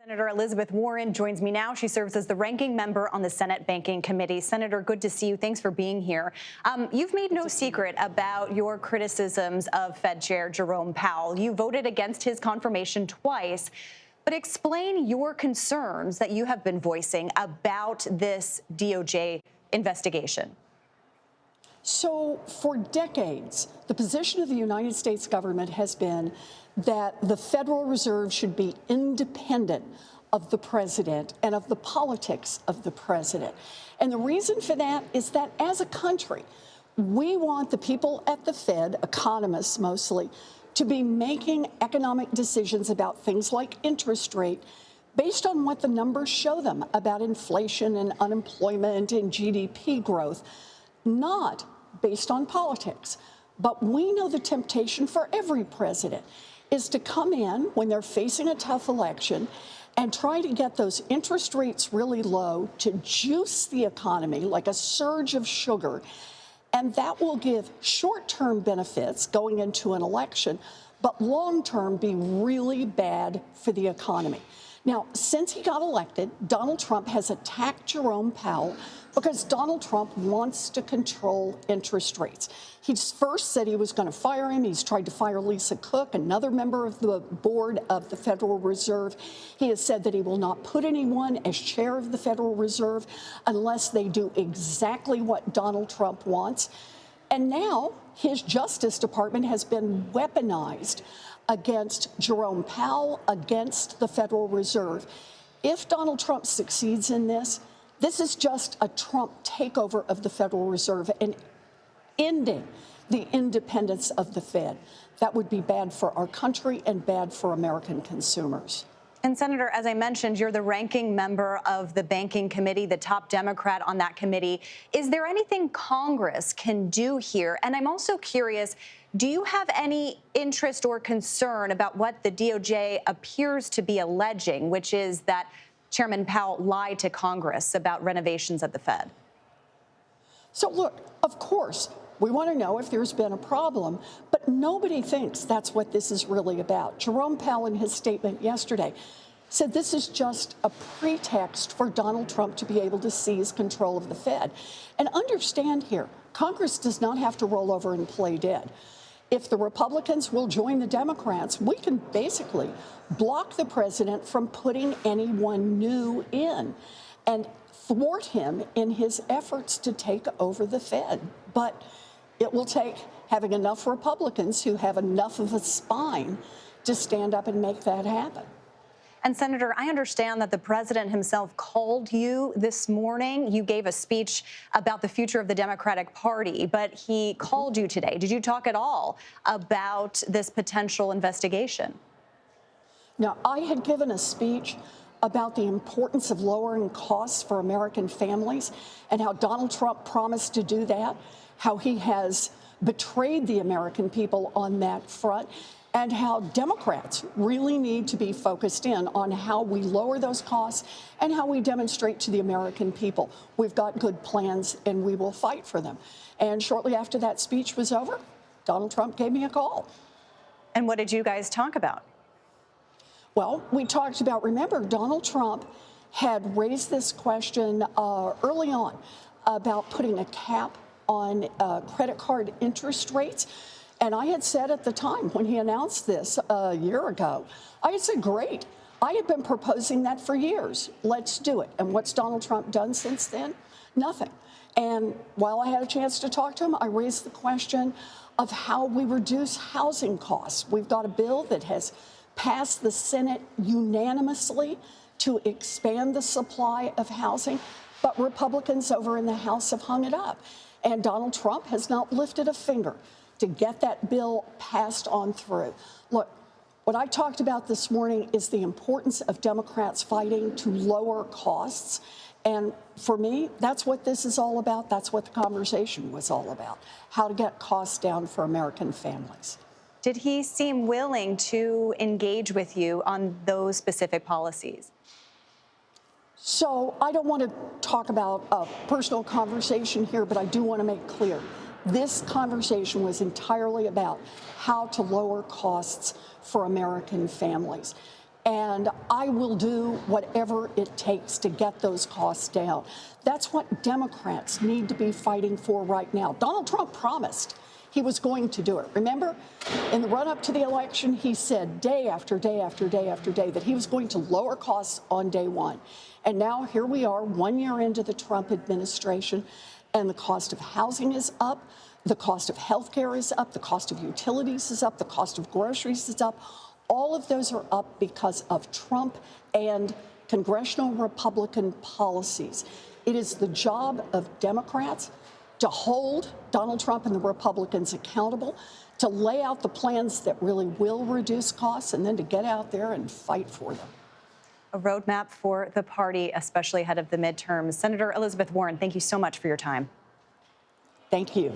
Senator Elizabeth Warren joins me now. She serves as the ranking member on the Senate Banking Committee. Senator, good to see you. Thanks for being here. You've made no secret about your criticisms of Fed Chair Jerome Powell. You voted against his confirmation twice. But explain your concerns that you have been voicing about this DOJ investigation. So for decades, the position of the United States government has been that the Federal Reserve should be independent of the president and of the politics of the president. And the reason for that is that as a country, we want the people at the Fed, economists mostly, to be making economic decisions about things like interest rate based on what the numbers show them about inflation and unemployment and GDP growth, not based on politics. But we know the temptation for every president is to come in when they're facing a tough election and try to get those interest rates really low to juice the economy like a surge of sugar. And that will give short-term benefits going into an election, but long-term be really bad for the economy. Now, since he got elected, Donald Trump has attacked Jerome Powell because Donald Trump wants to control interest rates. He first said he was going to fire him. He's tried to fire Lisa Cook, another member of the board of the Federal Reserve. He has said that he will not put anyone as chair of the Federal Reserve unless they do exactly what Donald Trump wants. And now his Justice Department has been weaponized against Jerome Powell, against the Federal Reserve. If Donald Trump succeeds in this, this is just a Trump takeover of the Federal Reserve and ending the independence of the Fed. That would be bad for our country and bad for American consumers. And Senator, as I mentioned, you're the ranking member of the Banking Committee, the top Democrat on that committee. Is there anything Congress can do here? And I'm also curious, do you have any interest or concern about what the DOJ appears to be alleging, which is that Chairman Powell lied to Congress about renovations at the Fed? So look, of course, we want to know if there's been a problem, but nobody thinks that's what this is really about. Jerome Powell, in his statement yesterday, said this is just a pretext for Donald Trump to be able to seize control of the Fed. And understand here, Congress does not have to roll over and play dead. If the Republicans will join the Democrats, we can basically block the president from putting anyone new in and thwart him in his efforts to take over the Fed. But it will take having enough Republicans who have enough of a spine to stand up and make that happen. And Senator, I understand that the president himself called you this morning. You gave a speech about the future of the Democratic Party, but he called you today. Did you talk at all about this potential investigation? Now, I had given a speech about the importance of lowering costs for American families and how Donald Trump promised to do that, how he has betrayed the American people on that front, and how Democrats really need to be focused in on how we lower those costs and how we demonstrate to the American people we've got good plans and we will fight for them. And shortly after that speech was over, Donald Trump gave me a call. And what did you guys talk about? Well, we talked about, remember, Donald Trump had raised this question early on about putting a cap on credit card interest rates. And I had said at the time when he announced this a year ago, I had said, great. I had been proposing that for years. Let's do it. And what's Donald Trump done since then? Nothing. And while I had a chance to talk to him, I raised the question of how we reduce housing costs. We've got a bill that has passed the Senate unanimously to expand the supply of housing, but Republicans over in the House have hung it up. And Donald Trump has not lifted a finger to get that bill passed on through. Look, what I talked about this morning is the importance of Democrats fighting to lower costs. And for me, that's what this is all about. That's what the conversation was all about, how to get costs down for American families. Did he seem willing to engage with you on those specific policies? So I don't want to talk about a personal conversation here, but I do want to make clear this conversation was entirely about how to lower costs for American families. and I will do whatever it takes to get those costs down. That's what Democrats need to be fighting for right now. Donald Trump promised he was going to do it. Remember, in the run-up to the election, he said day after day after day after day that he was going to lower costs on day one. And now here we are, 1 year into the Trump administration, and the cost of housing is up, the cost of health care is up, the cost of utilities is up, the cost of groceries is up. All of those are up because of Trump and congressional Republican policies. It is the job of Democrats to hold Donald Trump and the Republicans accountable, to lay out the plans that really will reduce costs, and then to get out there and fight for them. A roadmap for the party, especially ahead of the midterms. Senator Elizabeth Warren, thank you so much for your time. Thank you.